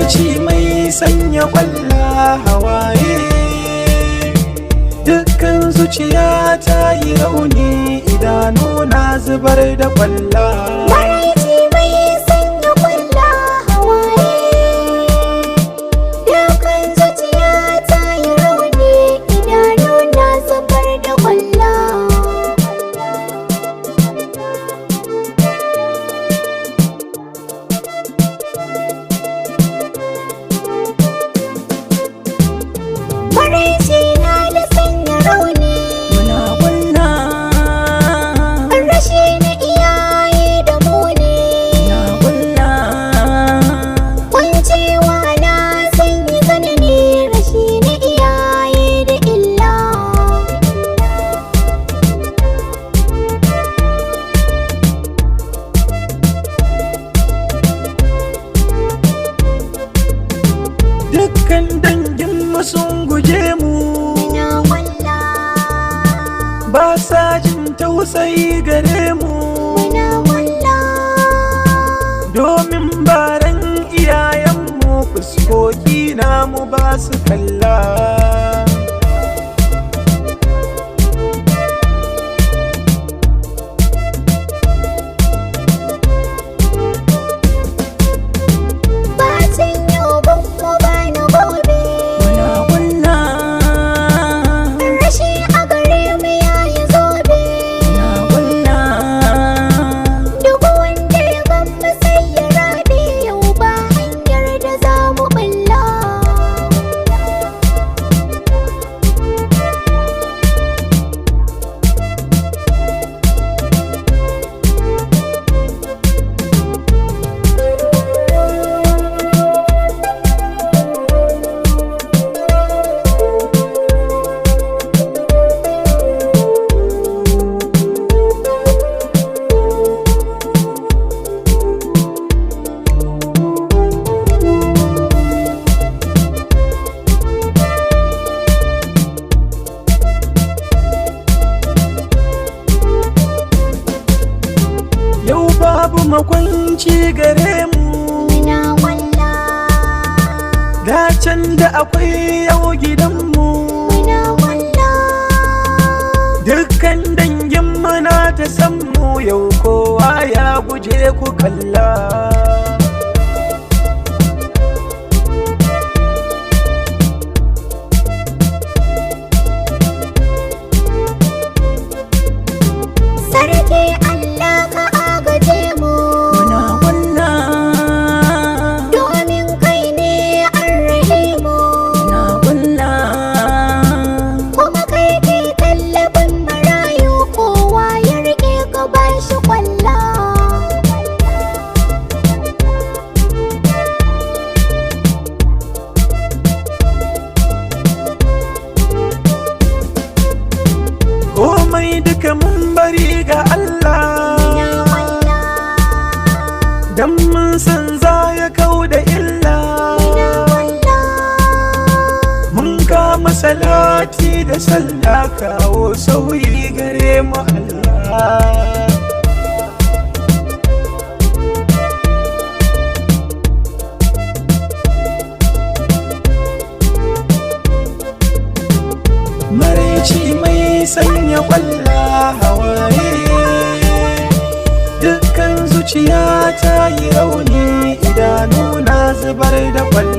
maraici mai sanya kwalla hawaye, dukkan zuciya ta yi rauni, idanu na zubar da kwalla. Maraici mai sanya kwalla hawaye, dukkan zuciya ta yi rauni, idanu na zubar da kwalla. Maraici na da sanya rauni, Muna kwalla, rashi na iyaye da muni, muna kwalla, kwancewa na sanyi tsanani, rashi na iyaye da illa. dukkan danginmu sun guje mu, Ina kwalla, ba sa jin tausayi gare mu, ina kwalla, domin baran iyayenmu fuskoki namu ba su kalla. bacin yau banko bani gobe, Muna kwalla, rashi a gare mu yayi zobe. muna kwalla, Duk wanda ya gamma sai ya rabe, yau ba hanyar da za mu ɓulla. yau babu makwanci gare mu, Ina kwalla, dacen da akwai yau gidanmu, ina kwalla, dukkan danginmu na ta san mu, yau kowa ya guje ku kalla. sarki Allah ka agaje mu, Muna kwalla, domin kai ne arrahimu, muna kwalla, kuma kai ke tallafin marayu, kowa ya rike ka bashi kwalla. komai duka mun bari ga Allah, Ina kwalla, dan mun san za ya kau da illa. ina kwalla, Mun kama salati da sallah, kawo sauyi gare mu Allah. Maraici mai sanya kwalla hawaye, dukkan zuciya ta yi rauni, idanu na zubar da kwalla.